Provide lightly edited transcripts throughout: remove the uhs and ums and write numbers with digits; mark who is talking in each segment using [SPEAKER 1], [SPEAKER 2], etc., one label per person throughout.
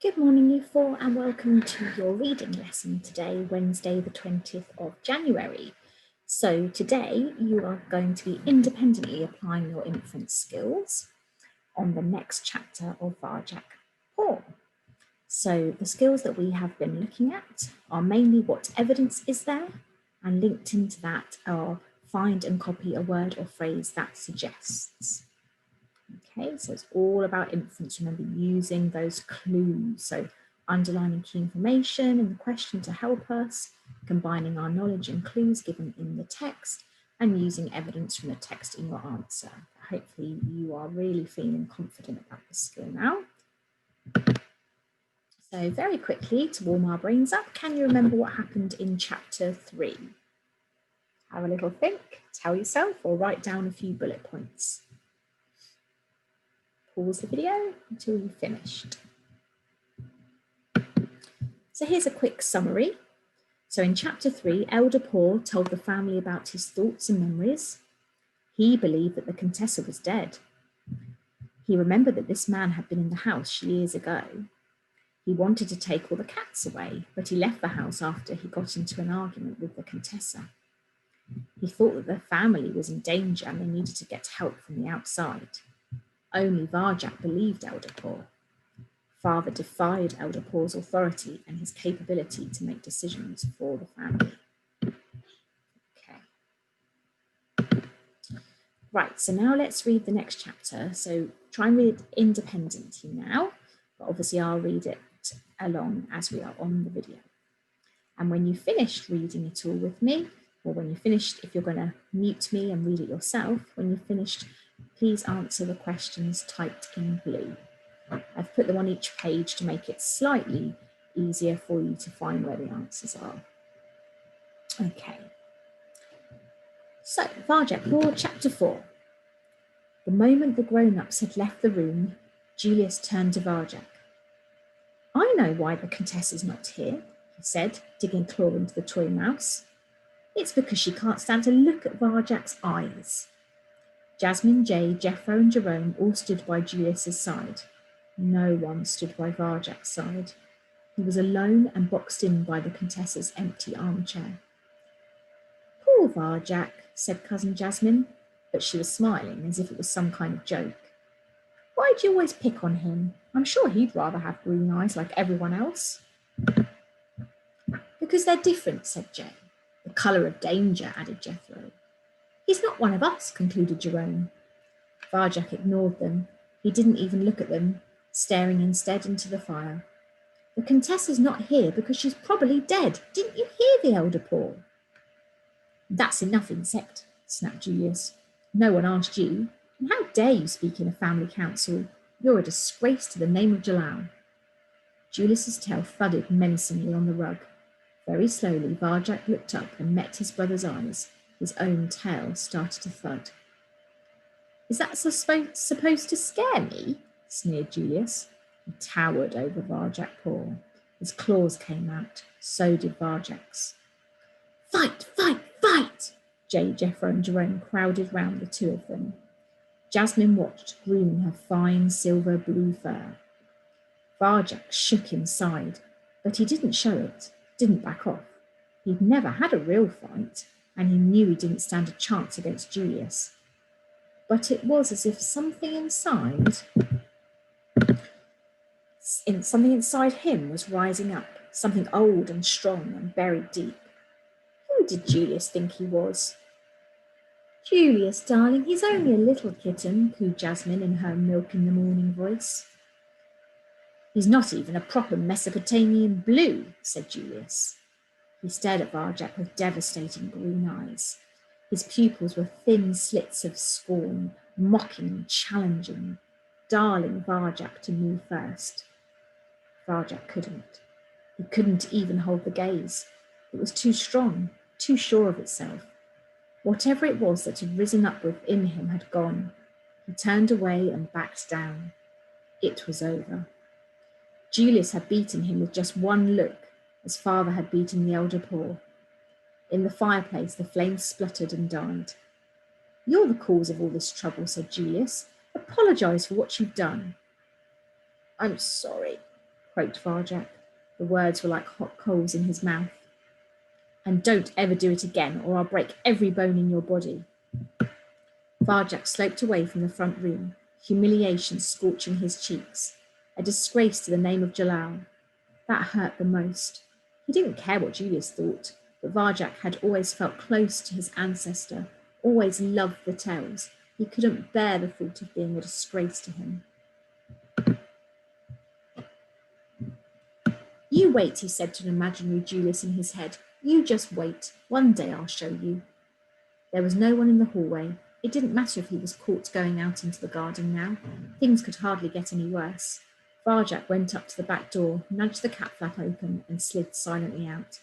[SPEAKER 1] Good morning, you four, and welcome to your reading lesson today, Wednesday, the 20th of January. So today you are going to be independently applying your inference skills on the next chapter of Varjak Paul. So the skills that we have been looking at are mainly what evidence is there, and linked into that are find and copy a word or phrase that suggests. Okay, so it's all about inference. Remember, using those clues. So underlining key information in the question to help us, combining our knowledge and clues given in the text, and using evidence from the text in your answer. Hopefully you are really feeling confident about this skill now. So very quickly, to warm our brains up, can you remember what happened in chapter 3? Have a little think, tell yourself, or write down a few bullet points. Pause the video until you've finished. So here's a quick summary. So in chapter 3, Elder Paul told the family about his thoughts and memories. He believed that the Contessa was dead. He remembered that this man had been in the house years ago. He wanted to take all the cats away, but he left the house after he got into an argument with the Contessa. He thought that the family was in danger and they needed to get help from the outside. Only Varjak believed Elder Paul. Father defied Elder Paul's authority and his capability to make decisions for the family. Okay. Right, so now let's read the next chapter. So try and read it independently now, but obviously I'll read it along as we are on the video. And when you finished reading it all with me, or when you finished, if you're going to mute me and read it yourself, when you've finished, please answer the questions typed in blue. I've put them on each page to make it slightly easier for you to find where the answers are. Okay. So, Varjak Paul, chapter 4. The moment the grown-ups had left the room, Julius turned to Varjak. I know why the Contessa's not here, he said, digging a claw into the toy mouse. It's because she can't stand to look at Varjak's eyes. Jasmine, Jay, Jeffro and Jerome all stood by Julius's side. No one stood by Varjak's side. He was alone and boxed in by the Contessa's empty armchair. Poor Varjak, said cousin Jasmine, but she was smiling as if it was some kind of joke. Why do you always pick on him? I'm sure he'd rather have green eyes like everyone else. Because they're different, said Jay. The colour of danger, added Jethro. He's not one of us, concluded Jerome. Varjak ignored them. He didn't even look at them, staring instead into the fire. The Contessa's not here because she's probably dead. Didn't you hear the Elder Paul? That's enough, insect, snapped Julius. No one asked you. And how dare you speak in a family council? You're a disgrace to the name of Jalal. Julius's tail thudded menacingly on the rug. Very slowly, Varjak looked up and met his brother's eyes. His own tail started to thud. Is that supposed to scare me? Sneered Julius. He towered over Varjak Paul. His claws came out. So did Varjak's. Fight, fight, fight! Jay, Jeffro and Jerome crowded round the two of them. Jasmine watched, grooming her fine silver blue fur. Varjak shook inside, but he didn't show it, didn't back off. He'd never had a real fight, and he knew he didn't stand a chance against Julius. But it was as if something inside him was rising up, something old and strong and buried deep. Who did Julius think he was? Julius, darling, he's only a little kitten, cooed Jasmine in her milk-in-the-morning voice. He's not even a proper Mesopotamian blue, said Julius. He stared at Varjak with devastating green eyes. His pupils were thin slits of scorn, mocking, challenging, darling Varjak to move first. Varjak couldn't. He couldn't even hold the gaze. It was too strong, too sure of itself. Whatever it was that had risen up within him had gone. He turned away and backed down. It was over. Julius had beaten him with just one look, as father had beaten the Elder Paul. In the fireplace, the flames spluttered and died. You're the cause of all this trouble, said Julius. Apologise for what you've done. I'm sorry, croaked Varjak. The words were like hot coals in his mouth. And don't ever do it again, or I'll break every bone in your body. Varjak sloped away from the front room, humiliation scorching his cheeks. A disgrace to the name of Jalal. That hurt the most. He didn't care what Julius thought, but Varjak had always felt close to his ancestor, always loved the Tells. He couldn't bear the thought of being a disgrace to him. You wait, he said to an imaginary Julius in his head. You just wait. One day I'll show you. There was no one in the hallway. It didn't matter if he was caught going out into the garden now. Things could hardly get any worse. Varjak went up to the back door, nudged the cat flap open, and slid silently out.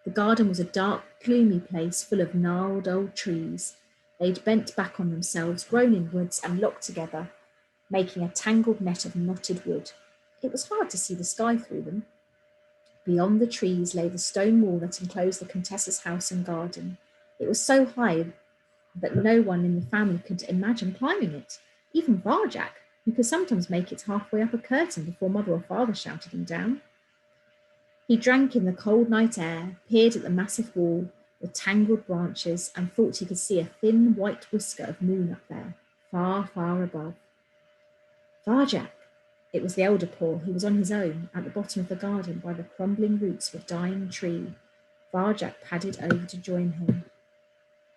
[SPEAKER 1] The garden was a dark, gloomy place full of gnarled old trees. They'd bent back on themselves, grown inwards, and locked together, making a tangled net of knotted wood. It was hard to see the sky through them. Beyond the trees lay the stone wall that enclosed the Contessa's house and garden. It was so high that no one in the family could imagine climbing it, even Varjak, who could sometimes make it halfway up a curtain before mother or father shouted him down. He drank in the cold night air, peered at the massive wall, the tangled branches, and thought he could see a thin white whisker of moon up there, far, far above. Varjak! It was the elder Paul. He was on his own, at the bottom of the garden, by the crumbling roots of a dying tree. Varjak padded over to join him.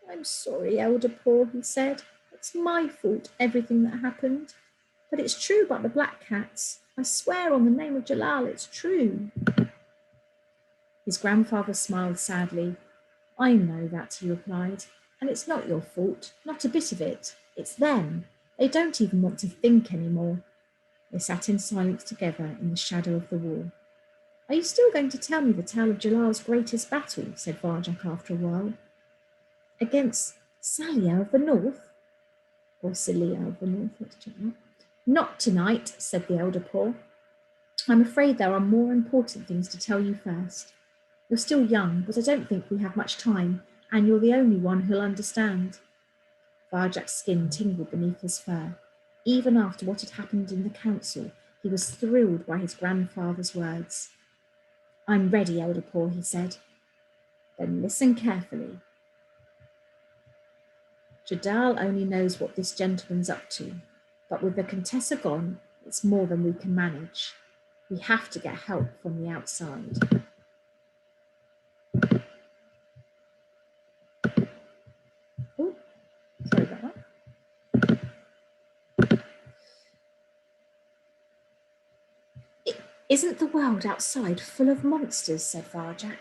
[SPEAKER 1] I'm sorry, elder Paul, he said. It's my fault, everything that happened. But it's true about the black cats. I swear on the name of Jalal, it's true. His grandfather smiled sadly. I know that, he replied, and it's not your fault, not a bit of it. It's them. They don't even want to think anymore. They sat in silence together in the shadow of the wall. Are you still going to tell me the tale of Jalal's greatest battle? Said Varjak after a while. Against Salia of the North? Or Celia of the North, let's check that. Not tonight, said the elder Paul. I'm afraid there are more important things to tell you first. You're still young, but I don't think we have much time, and you're the only one who'll understand. Varjak's skin tingled beneath his fur. Even after what had happened in the council, he was thrilled by his grandfather's words. I'm ready, elder Paul, he said. Then listen carefully. Jadal only knows what this gentleman's up to, but with the Contessa gone, it's more than we can manage. We have to get help from the outside. Oh, sorry about that. Isn't the world outside full of monsters, said Varjak.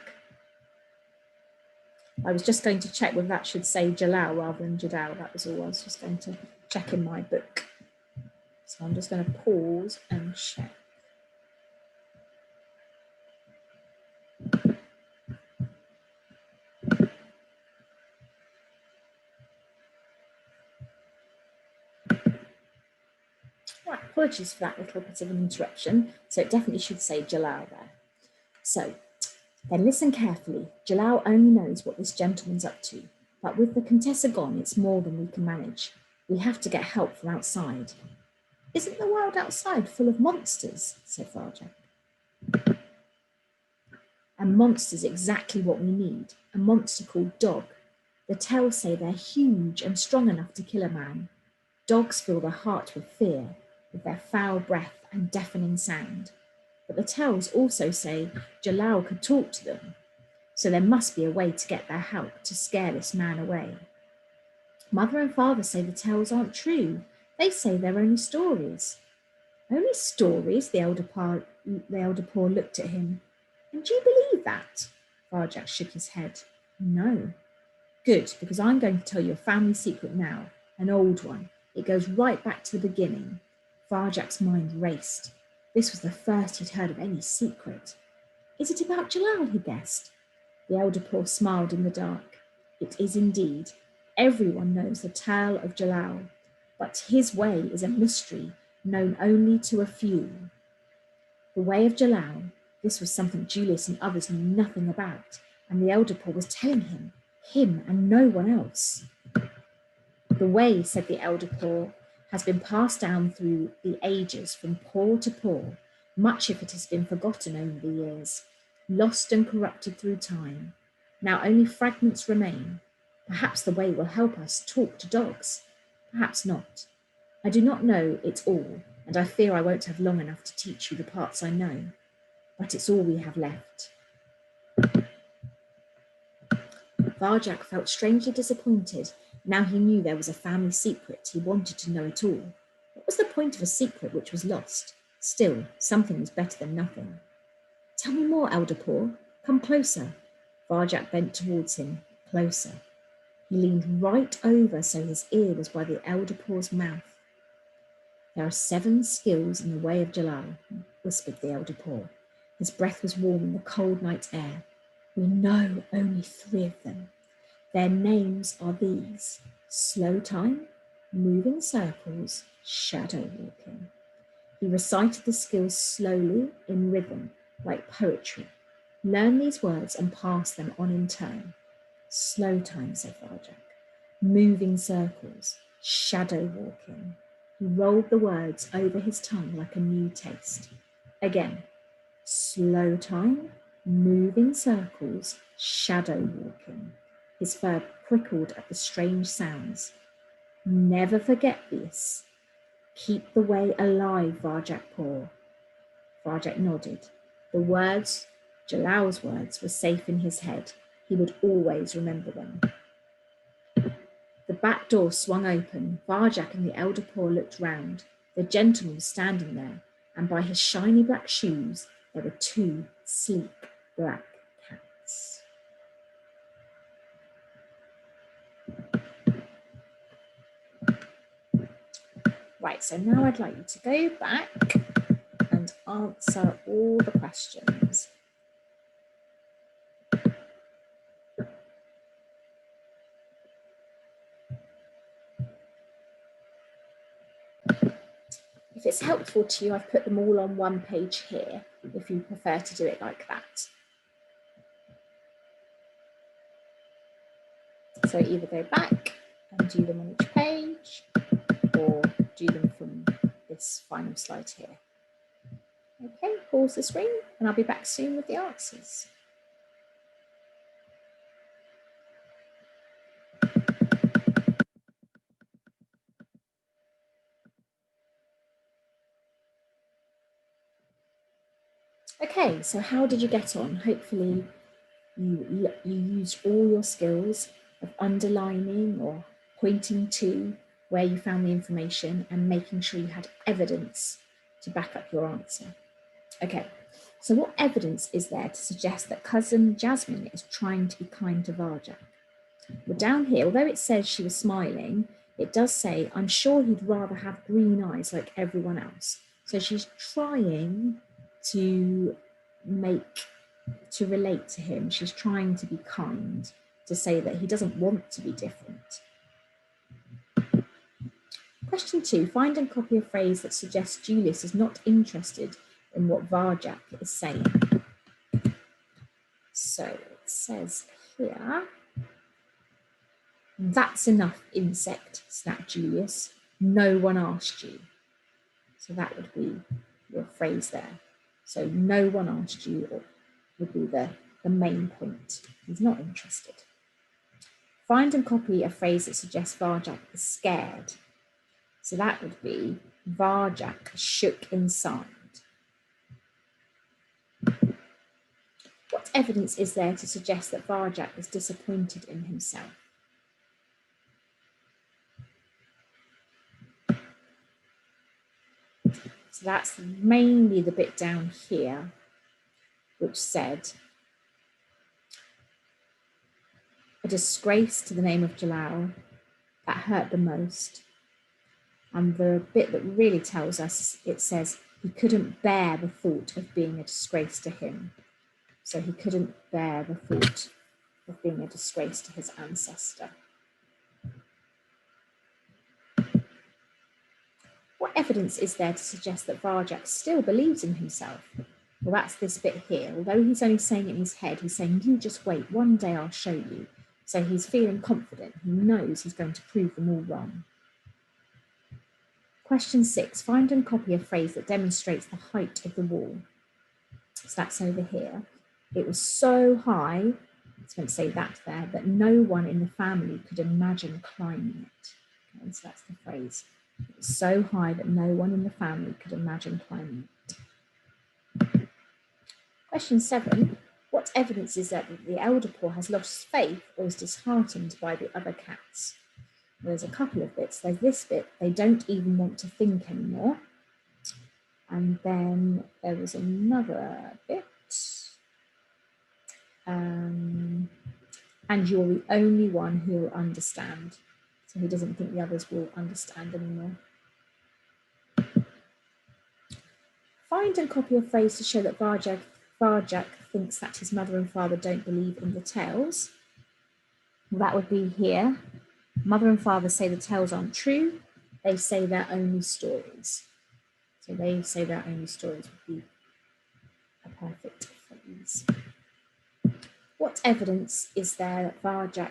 [SPEAKER 1] I was just going to check whether that should say Jalal rather than Jadal. That was all I was just going to check in my book. So I'm just going to pause and check. Right, apologies for that little bit of an interruption. So it definitely should say Jalal there. So then listen carefully. Jalal only knows what this gentleman's up to, but with the Contessa gone, it's more than we can manage. We have to get help from outside. Isn't the world outside full of monsters? Said Varjak. A monster's exactly what we need, a monster called Dog. The Tells say they're huge and strong enough to kill a man. Dogs fill their heart with fear, with their foul breath and deafening sound. But the Tells also say Jalal could talk to them, so there must be a way to get their help to scare this man away. Mother and father say the Tells aren't true. They say they're only stories. Only stories? The elder Paul looked at him. And do you believe that? Varjak shook his head. No. Good, because I'm going to tell you a family secret now, an old one. It goes right back to the beginning. Varjak's mind raced. This was the first he'd heard of any secret. Is it about Jalal, he guessed? The elder Paul smiled in the dark. It is indeed. Everyone knows the tale of Jalal, but his way is a mystery known only to a few. The way of Jalal, this was something Julius and others knew nothing about, and the elder Paul was telling him and no one else. The way, said the elder Paul, has been passed down through the ages from paw to paw. Much of it has been forgotten over the years, lost and corrupted through time. Now only fragments remain. Perhaps the way will help us talk to dogs. Perhaps not. I do not know it all, and I fear I won't have long enough to teach you the parts I know. But it's all we have left. Varjak felt strangely disappointed. Now he knew there was a family secret. He wanted to know it all. What was the point of a secret which was lost? Still, something was better than nothing. Tell me more, Elder Paw. Come closer. Varjak bent towards him, closer. He leaned right over so his ear was by the Elder Paw's mouth. There are 7 skills in the way of Jalal, whispered the Elder Paw. His breath was warm in the cold night air. We know only 3 of them. Their names are these: slow time, moving circles, shadow walking. He recited the skills slowly, in rhythm, like poetry. Learn these words and pass them on in turn. Slow time, said Varjak. Moving circles, shadow walking. He rolled the words over his tongue like a new taste. Again, slow time, moving circles, shadow walking. His fur prickled at the strange sounds. Never forget this. Keep the way alive, Varjak Paw. Varjak nodded. The words, Jalal's words, were safe in his head. He would always remember them. The back door swung open. Varjak and the Elder Paw looked round. The gentleman was standing there, and by his shiny black shoes, there were 2 sleek black cats. Right, so now I'd like you to go back and answer all the questions. If it's helpful to you, I've put them all on one page here, if you prefer to do it like that. So either go back and do them on each page, or do them from this final slide here. Okay, pause the screen, and I'll be back soon with the answers. Okay, so how did you get on? Hopefully you used all your skills of underlining or pointing to where you found the information and making sure you had evidence to back up your answer. Okay, so what evidence is there to suggest that cousin Jasmine is trying to be kind to Varjak? Well, down here, although it says she was smiling, it does say, I'm sure he'd rather have green eyes like everyone else. So she's trying to relate to him. She's trying to be kind, to say that he doesn't want to be different. Question 2, find and copy a phrase that suggests Julius is not interested in what Varjak is saying. So it says here, that's enough, insect, snapped Julius. No one asked you. So that would be your phrase there. So no one asked you would be the main point. He's not interested. Find and copy a phrase that suggests Varjak is scared. So that would be Varjak shook inside. What evidence is there to suggest that Varjak is disappointed in himself? So that's mainly the bit down here, which said, a disgrace to the name of Jalal, that hurt the most. And the bit that really tells us, it says, he couldn't bear the thought of being a disgrace to him. So he couldn't bear the thought of being a disgrace to his ancestor. What evidence is there to suggest that Varjak still believes in himself? Well, that's this bit here. Although he's only saying it in his head, he's saying, you just wait, one day I'll show you. So he's feeling confident. He knows he's going to prove them all wrong. Question 6, find and copy a phrase that demonstrates the height of the wall. So that's over here. It was so high, it's going to say that there, that no one in the family could imagine climbing it. Okay, so that's the phrase. It was so high that no one in the family could imagine climbing it. Question 7, what evidence is there that the elder paw has lost faith or is disheartened by the other cats? There's a couple of bits. There's this bit, they don't even want to think anymore. And then there was another bit. And you're the only one who will understand. So he doesn't think the others will understand anymore. Find and copy a phrase to show that Varjak thinks that his mother and father don't believe in the tales. Well, that would be here. Mother and father say the tales aren't true. They say they're only stories. So they say they're only stories would be a perfect phrase. What evidence is there that Varjak,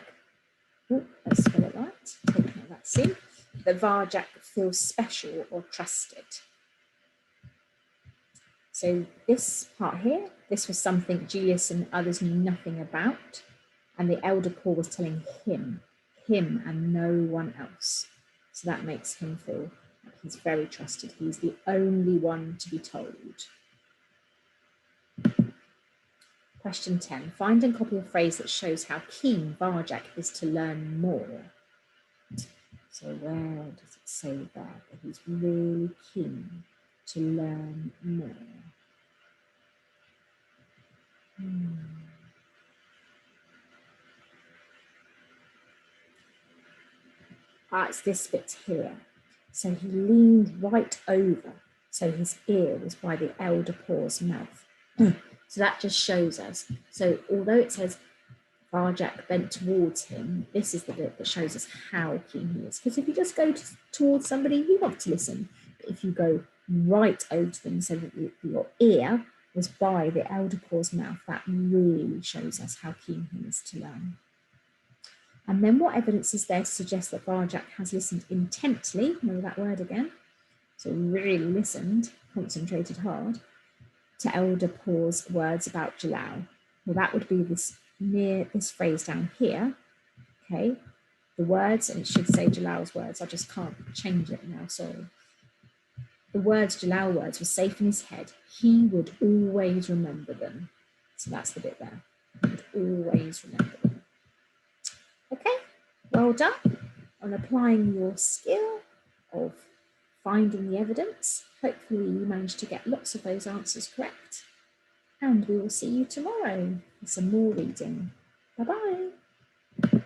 [SPEAKER 1] let's spell it right, take out that C, that Varjak feels special or trusted? So this part here, this was something Julius and others knew nothing about, and the elder paw was telling him and no one else. So that makes him feel like he's very trusted. He's the only one to be told. Question 10, find and copy a phrase that shows how keen Varjak is to learn more. So where does it say that he's really keen to learn more? It's this bit here. So he leaned right over, so his ear was by the elder paw's mouth. So that just shows us. So although it says Varjak bent towards him, this is the bit that shows us how keen he is. Because if you just go towards somebody, you want to listen. But if you go right over to them so that your ear was by the elder paw's mouth, that really shows us how keen he is to learn. And then what evidence is there to suggest that Varjak has listened intently, remember that word again, so really listened, concentrated hard, to elder paw's words about Jalal? Well, that would be this phrase down here, okay, the words, and it should say Jalal's words, I just can't change it now, sorry. The words, Jalal words, were safe in his head. He would always remember them. So that's the bit there. He would always remember them. Okay, well done on applying your skill of finding the evidence. Hopefully you managed to get lots of those answers correct. And we will see you tomorrow for some more reading. Bye-bye.